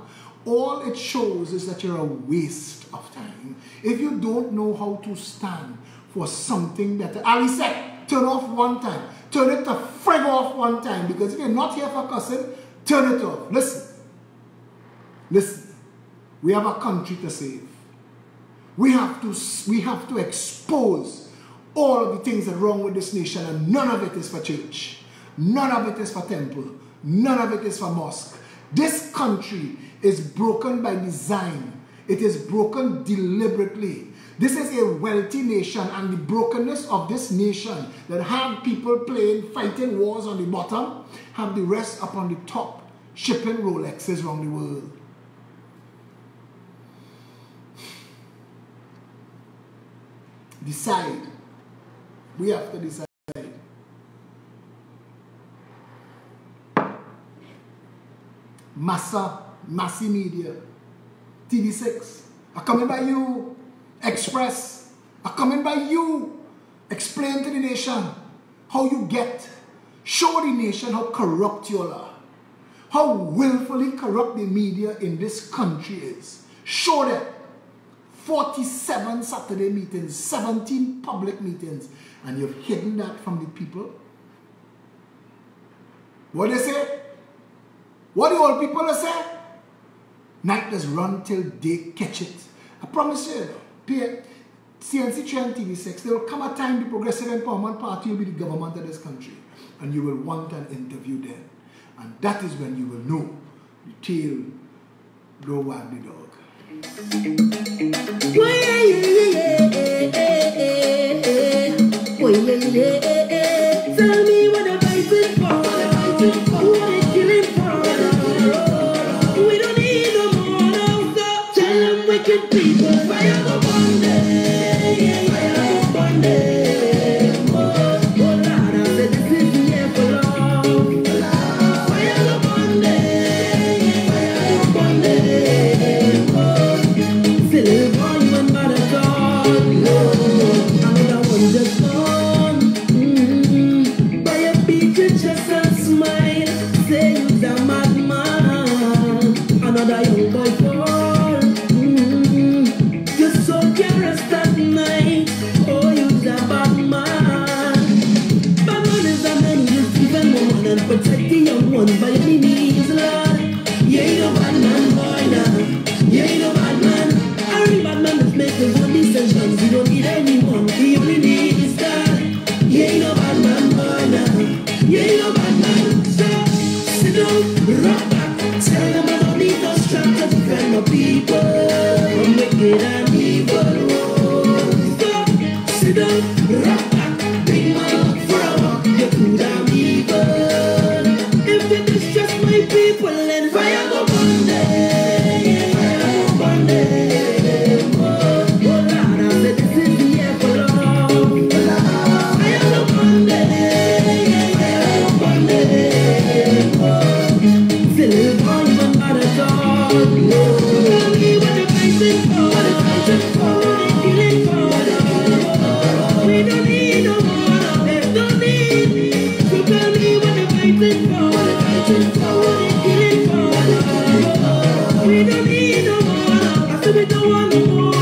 all it shows is that you're a waste of time. If you don't know how to stand for something that Ali said, turn off one time. Turn it to frig off one time. Because if you're not here for cussing, turn it off. Listen. We have a country to save. We have to expose all of the things that are wrong with this nation, and none of it is for church. None of it is for temple. None of it is for mosque. This country is broken by design. It is broken deliberately. This is a wealthy nation, and the brokenness of this nation that have people fighting wars on the bottom, have the rest up on the top, shipping Rolexes around the world. Decide. We have to decide. Massi Media, TV6, are coming by you. Express, are coming by you. Explain to the nation how you get. Show the nation how corrupt you are. How willfully corrupt the media in this country is. Show them. 47 Saturday meetings, 17 public meetings, and you've hidden that from the people. What they say? What the old people say? Night does run till day catch it. I promise you, CNC3 and TV6, there will come a time the Progressive Empowerment Party will be the government of this country, and you will want an interview then. And that is when you will know the tail blow wag the dog. Tell me what I'm fighting for. What I'm killing for. We don't need no more now. So tell them wicked people, fire up one day, fire up one day. Oh Lord, I said this is the year for love. Fire up one day, fire up one day. Silly boy, you and mother God. Another one just gone. By a beat your chest and smile. Say you're a madman. Another young boy fall. Your soul can rest at night. Oh, you're a bad man. Bad man is a man who is even more and protect the young ones by any means, Lord. You ain't no bad man, boy, now. You ain't no bad man. A real bad man is making good decisions. You don't need anyone. You only need is God. You ain't no bad man, boy, now. You ain't no bad man. So sit down, rock back. Tell them I don't need no strength to defend my people from wicked and evil. So sit down, rock back. Bring my luck for a walk. You could have evil. If you distress my people, then fire go one day. Fire go one day. Oh Lord, I said this is the year for love. Fire go one day. Fire go one day. Silly boy, you and mother God. Tell me what you're fighting for. What you're fighting for. What you're killing for. We don't need no more. There's no need. So tell me what you're fighting for. What you're fighting for. What you're killing for. We don't need no more. I said we don't want no more. I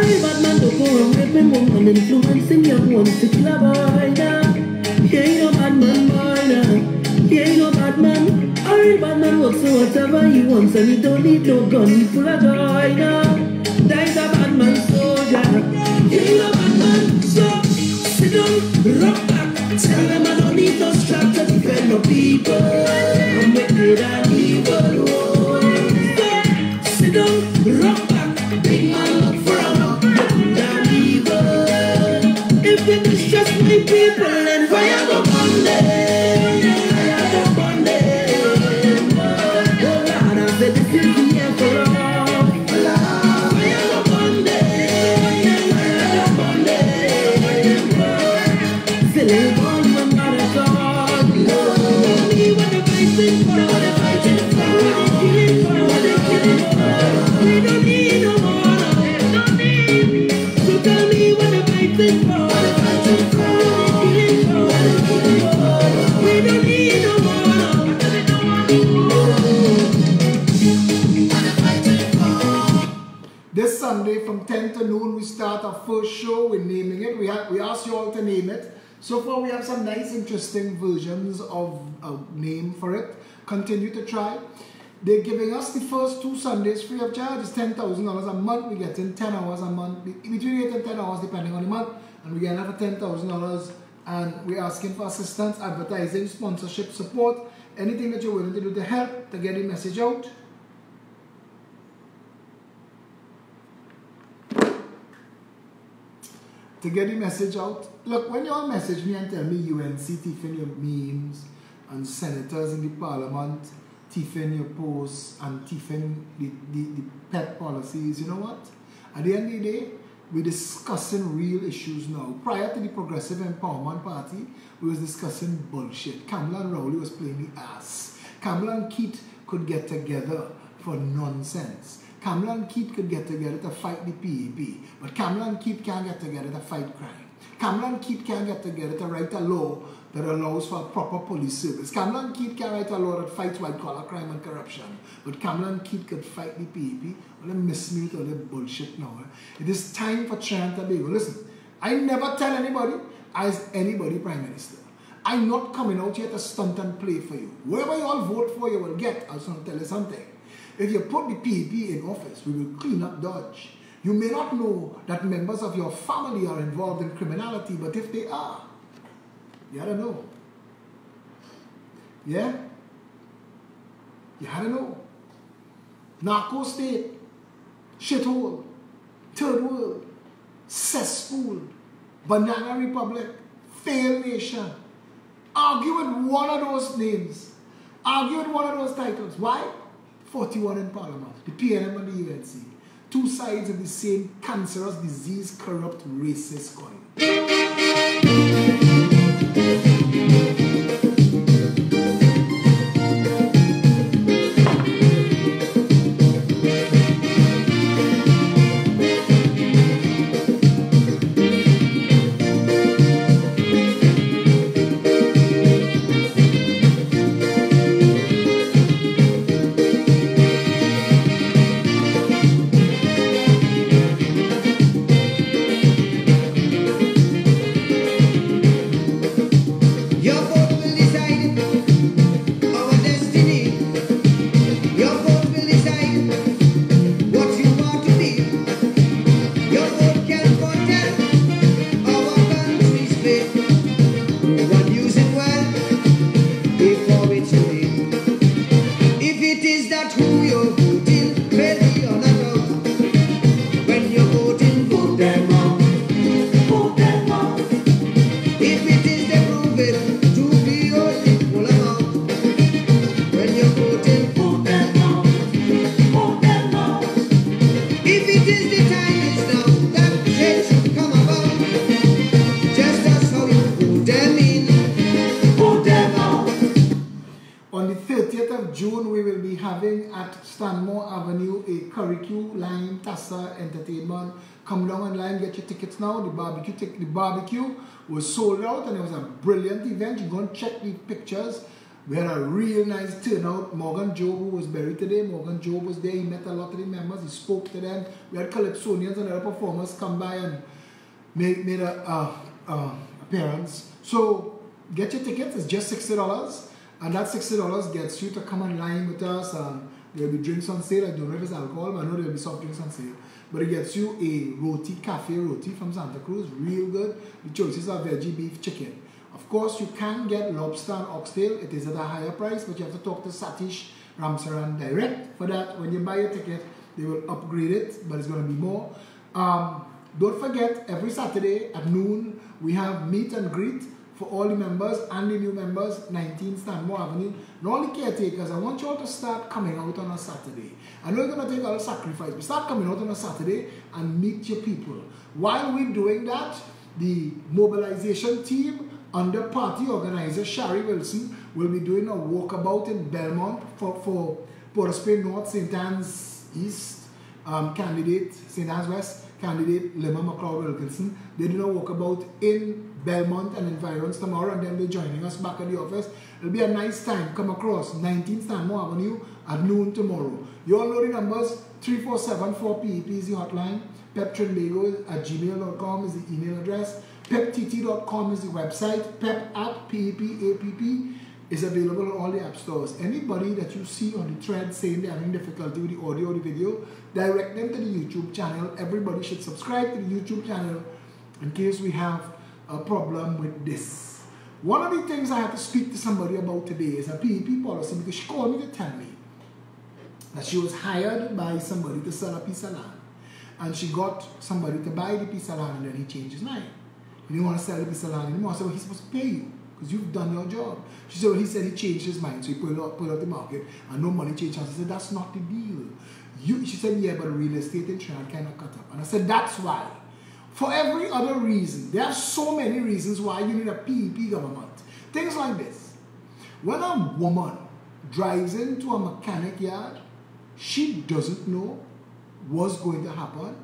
real bad man don't go around raping women, influencing young ones to club boy now. He ain't no bad man, boy now. He ain't no bad man. A real bad man works for whatever he wants, and he don't need no gun. He full of joy now. That's a bad man soldier. He ain't no bad man. So sit down, rock back. Tell them I don't need no strap to defend my people. I'm wicked and evil. So sit down, rock back. Big man, my people and fire go Monday. Fire go Monday. Oh Lord, I said this is the emperor. Fire go Monday. Fire go Monday. Feeling all my marathon. Tell me what the fighting for. What the fighting for. What they killing for. What they killing for. We don't need no more. No need. So tell me what the fighting for. What the fighting for. What they killing for. What they killing for. We don't need no more. This Sunday from 10 to noon we start our first show. We're naming it. We asked you all to name it. So far we have some nice interesting versions of a name for it. Continue to try. They're giving us the first 2 Sundays free of charge. It's $10,000 a month. We get in 10 hours a month. Between 8 and 10 hours depending on the month. And we get another $10,000. And we're asking for assistance, advertising, sponsorship, support. Anything that you're willing to do to help to get the message out. To get the message out. Look, when you all message me and tell me UNC thieving your memes and senators in the parliament thieving your posts and thieving the pet policies, you know what? At the end of the day, we're discussing real issues now. Prior to the Progressive Empowerment Party, we was discussing bullshit. Kamala and Rowley was playing the ass. Kamala and Keith could get together for nonsense. Kamala and Keith could get together to fight the PEP, but Kamala and Keith can't get together to fight crime. Kamala and Keith can't get together to write a law that allows for a proper police service. Kamala and Keith can write a law that fights white-collar crime and corruption, but Kamala and Keith could fight the PEP. Well, they miss me with all that bullshit now. It is time for Trinidad and Tobago. Listen, I never tell anybody I was anybody Prime Minister. I'm not coming out here to stunt and play for you. Whoever you all vote for, you will get. I was going to tell you something. If you put the PEP in office, we will clean up Dodge. You may not know that members of your family are involved in criminality, but if they are, you gotta know. Yeah? You gotta know. Narco state, shithole, third world, cesspool, banana republic, failed nation. Argue with one of those names. Argue with one of those titles. Why? 41 in Parliament, the PNM and the UNC. 2 sides of the same cancerous, disease, corrupt, racist coin. Entertainment. Come down online, get your tickets now. The barbecue was sold out and it was a brilliant event. You go and check the pictures. We had a real nice turnout. Morgan Job, who was buried today, Morgan Job was there. He met a lot of the members. He spoke to them. We had Calypsonians and other performers come by and made a appearance. So get your tickets. It's just $60, and that $60 gets you to come online with us. There will be drinks on sale. I don't know if it's alcohol, but I know there will be soft drinks on sale. But it gets you a roti, cafe roti from Santa Cruz, real good. The choices are veggie, beef, chicken. Of course, you can get lobster and oxtail. It is at a higher price, but you have to talk to Satish Ramsaran direct for that. When you buy your ticket, they will upgrade it, but it's going to be more. Don't forget, every Saturday at noon, we have meet and greet for all the members and the new members, 19 Stanmore Avenue. And all the caretakers, I want you all to start coming out on a Saturday. I know it's going to take a lot of sacrifice, but start coming out on a Saturday and meet your people. While we're doing that, the mobilization team under party organizer Shari Wilson will be doing a walkabout in Belmont for Port of Spain North, St. Anne's East, candidate, St. Anne's West, candidate Limmer McLeod Wilkinson. They're doing a walkabout in Belmont and environs tomorrow, and then they're joining us back at the office. It'll be a nice time. Come across 19 Stanmore Avenue at noon tomorrow. You all know the numbers. 3474-PEP is the hotline. peptrinbago@gmail.com is the email address. peptt.com is the website. Pep app, PEP is available on all the app stores. Anybody that you see on the thread saying they're having difficulty with the audio or the video, direct them to the YouTube channel. Everybody should subscribe to the YouTube channel in case we have a problem with this. One of the things I had to speak to somebody about today is a PEP policy, because she called me to tell me that she was hired by somebody to sell a piece of land, and she got somebody to buy the piece of land, and then he changed his mind. He didn't want to sell the piece of land anymore. I said, well, he's supposed to pay you because you've done your job. She said, well, he said he changed his mind, so he put it out the market and no money changed hands. I said, that's not the deal. She said, yeah, but real estate in Trinidad kind of cut up. And I said, that's why. For every other reason, there are so many reasons why you need a PEP government. Things like this. When a woman drives into a mechanic yard, she doesn't know what's going to happen,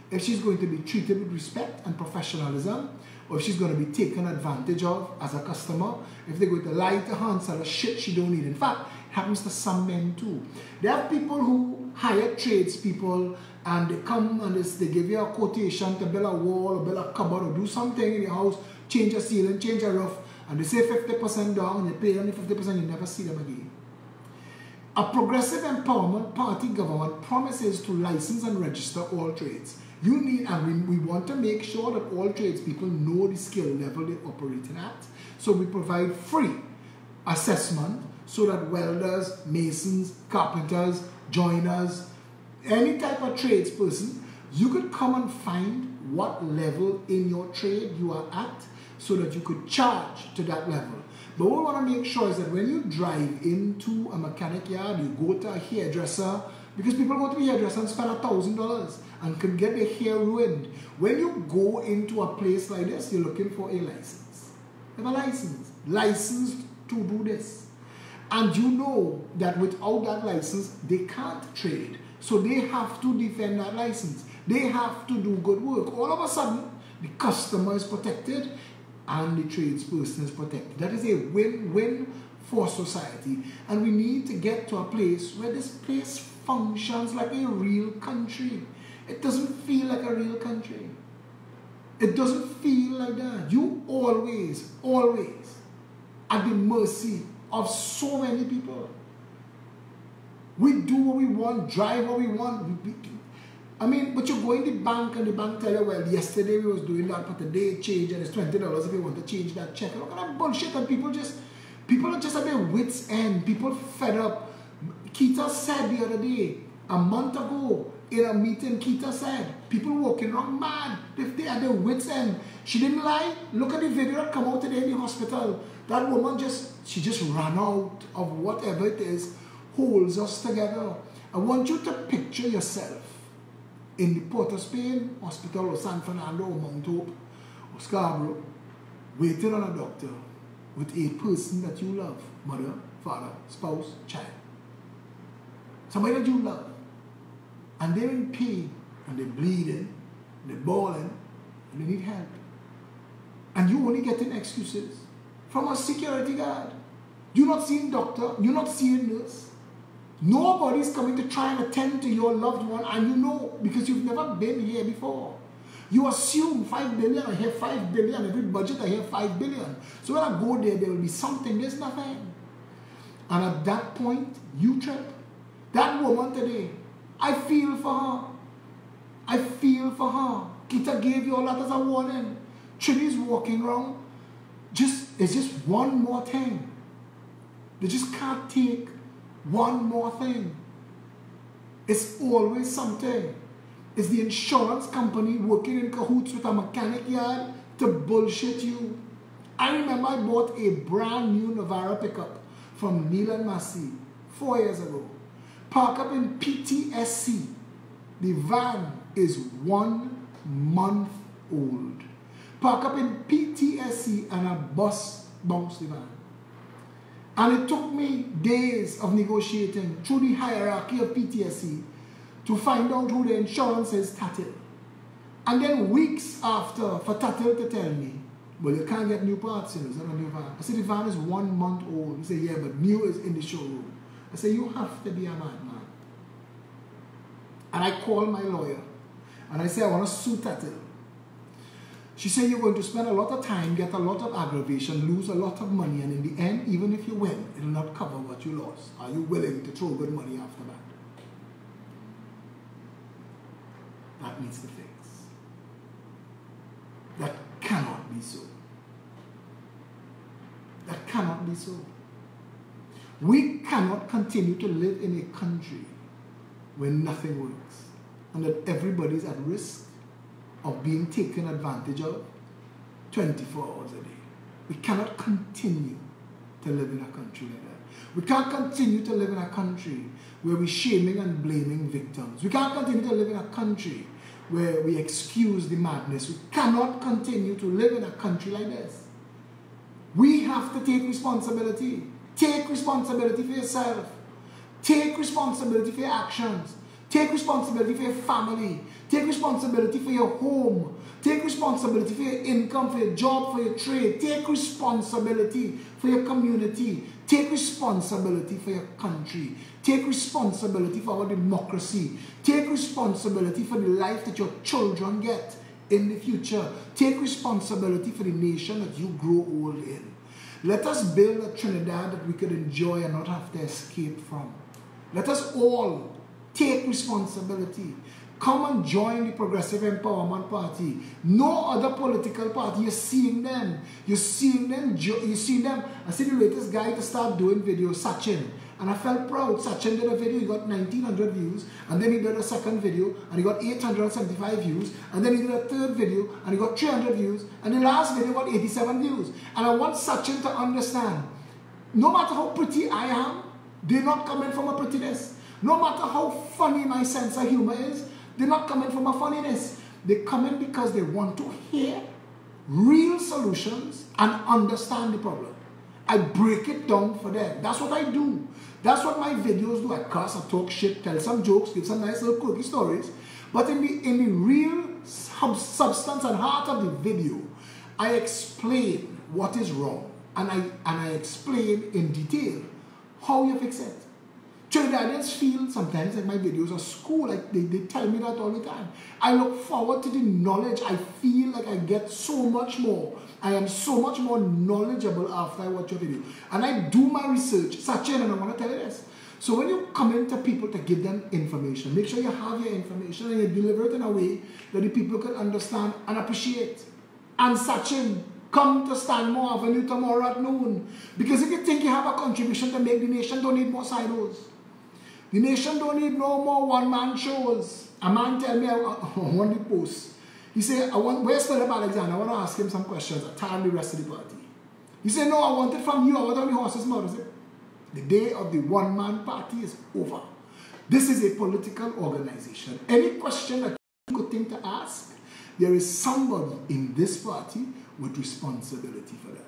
if she's going to be treated with respect and professionalism, or if she's going to be taken advantage of as a customer, if they're going to lie to her and sell her shit she don't need. In fact, it happens to some men too. There are people who hire tradespeople and they come and they give you a quotation to build a wall or build a cupboard or do something in your house, change a ceiling, change a roof, and they say 50% down and they pay only 50%, you never see them again. A progressive empowerment party government promises to license and register all trades. You need, and we want to make sure that all tradespeople know the skill level they're operating at. So we provide free assessment so that welders, masons, carpenters, joiners, any type of tradesperson, you could come and find what level in your trade you are at so that you could charge to that level. But what we want to make sure is that when you drive into a mechanic yard, you go to a hairdresser, because people go to the hairdresser and spend $1,000 and can get their hair ruined. When you go into a place like this, you're looking for a license. You have a license. License to do this. And you know that without that license, they can't trade. So they have to defend that license. They have to do good work. All of a sudden, the customer is protected and the tradesperson is protected. That is a win-win for society. And we need to get to a place where this place functions like a real country. It doesn't feel like a real country. It doesn't feel like that. You always at the mercy of so many people. We do what we want, drive what we want. I mean, but you go in the bank and the bank tell you, well, yesterday we was doing that, but today it changed and it's $20 if you want to change that check. Look at that bullshit, and people are just at their wits' end. People fed up. Keita said the other day, a month ago, in a meeting, Keita said, people walking around mad if they at their wits' end. She didn't lie. Look at the video that come out today in the hospital. That woman she just ran out of whatever it is holds us together. I want you to picture yourself in the Port of Spain Hospital or San Fernando or Mount Hope or Scarborough, waiting on a doctor with a person that you love, mother, father, spouse, child. Somebody that you love. And they're in pain, and they're bleeding, and they're bawling, and they need help. And you only getting excuses from a security guard. You're not seeing doctor, you're not seeing nurse. Nobody's coming to try and attend to your loved one, and you know, because you've never been here before. You assume 5 billion, I hear 5 billion, every budget I hear 5 billion. So when I go there will be something, there's nothing. And at that point, you trip. That woman today, I feel for her. I feel for her. Keita gave you all that as a warning. Trini's walking around. It's just one more thing. They just can't take one more thing. It's always something. Is the insurance company working in cahoots with a mechanic yard to bullshit you? I remember I bought a brand new Navara pickup from Neil and Massey 4 years ago. Park up in PTSC. The van is 1 month old. Park up in PTSC and a bus bounced the van. And it took me days of negotiating through the hierarchy of PTSC to find out who the insurance is, Tatil. And then weeks after, for Tatil to tell me, well, you can't get new parts, it's not a new van. I said, the van is 1 month old. He said, yeah, but new is in the showroom. I said, you have to be a madman. And I called my lawyer, and I said, I want to sue Tatil. She said, you're going to spend a lot of time, get a lot of aggravation, lose a lot of money, and in the end, even if you win, it will not cover what you lost. Are you willing to throw good money after that? That needs to fix. That cannot be so. That cannot be so. We cannot continue to live in a country where nothing works and that everybody is at risk of being taken advantage of 24 hours a day. We cannot continue to live in a country like that. We can't continue to live in a country where we're shaming and blaming victims. We can't continue to live in a country where we excuse the madness. We cannot continue to live in a country like this. We have to take responsibility. Take responsibility for yourself. Take responsibility for your actions. Take responsibility for your family. Take responsibility for your home. Take responsibility for your income, for your job, for your trade. Take responsibility for your community. Take responsibility for your country. Take responsibility for our democracy. Take responsibility for the life that your children get in the future. Take responsibility for the nation that you grow old in. Let us build a Trinidad that we could enjoy and not have to escape from. Let us all take responsibility. Come and join the Progressive Empowerment Party. No other political party. You're seeing them. You're seeing them. You see them. I see the latest guy to start doing videos, Sachin. And I felt proud. Sachin did a video, he got 1,900 views. And then he did a second video, and he got 875 views. And then he did a third video, and he got 300 views. And the last video got 87 views. And I want Sachin to understand, no matter how pretty I am, they're not coming from a prettiness. No matter how funny my sense of humor is, they're not coming from a funniness. They're coming because they want to hear real solutions and understand the problem. I break it down for them. That's what I do. That's what my videos do. I cuss, I talk shit, tell some jokes, give some nice little quirky stories. But in the real substance and heart of the video, I explain what is wrong. And I explain in detail how you fix it. Trinidadians feel sometimes like my videos are school, like they tell me that all the time. I look forward to the knowledge. I feel like I get so much more. I am so much more knowledgeable after I watch your video. And I do my research. Sachin, and I want to tell you this. So when you come into people to give them information, make sure you have your information and you deliver it in a way that the people can understand and appreciate. And Sachin, come to Stanmore Avenue tomorrow at noon. Because if you think you have a contribution to make, the nation don't need more silos. The nation don't need no more one-man shows. A man tell me, I want the post. He said, where's Philip Alexander? I want to ask him some questions. I tell the rest of the party. He said, no, I want it from you. I want it on the horse's mouth. I said, the day of the one-man party is over. This is a political organization. Any question that you could think to ask, there is somebody in this party with responsibility for that.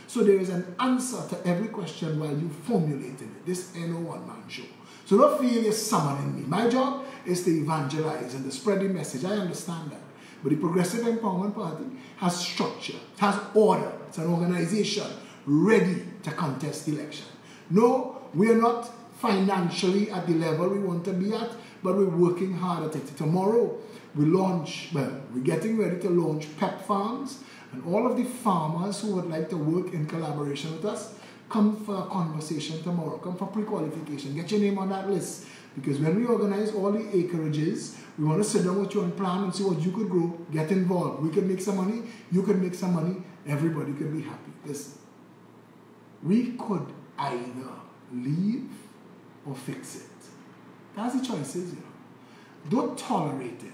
So there is an answer to every question while you formulated it. This ain't no one-man show. So don't feel you're summoning me. My job is to evangelize and to spread the message. I understand that. But the Progressive Empowerment Party has structure, has order. It's an organization ready to contest the election. No, we are not financially at the level we want to be at, but we're working hard at it. Tomorrow, we're getting ready to launch PEP Farms, and all of the farmers who would like to work in collaboration with us, come for a conversation tomorrow. Come for pre-qualification. Get your name on that list. Because when we organize all the acreages, we want to sit down with you and plan and see what you could grow. Get involved. We could make some money. You could make some money. Everybody could be happy. Listen, we could either leave or fix it. That's the choices, you know. Don't tolerate it.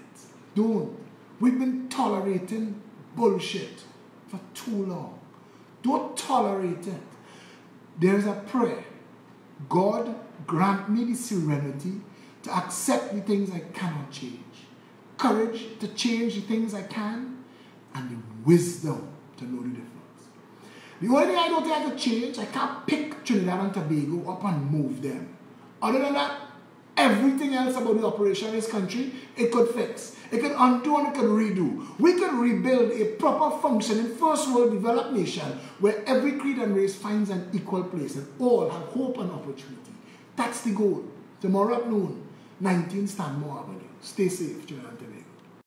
Don't. We've been tolerating bullshit for too long. Don't tolerate it. There is a prayer. God, grant me the serenity to accept the things I cannot change. Courage to change the things I can. And the wisdom to know the difference. The only thing I don't think I can change, I can't pick Trinidad and Tobago up and move them. Other than that, everything else about the operation in this country, it could fix. It could undo and it could redo. We could rebuild a proper functioning first world developed nation where every creed and race finds an equal place and all have hope and opportunity. That's the goal. Tomorrow at noon, 19 Stanmore Avenue. Stay safe, Trinidad and Tobago.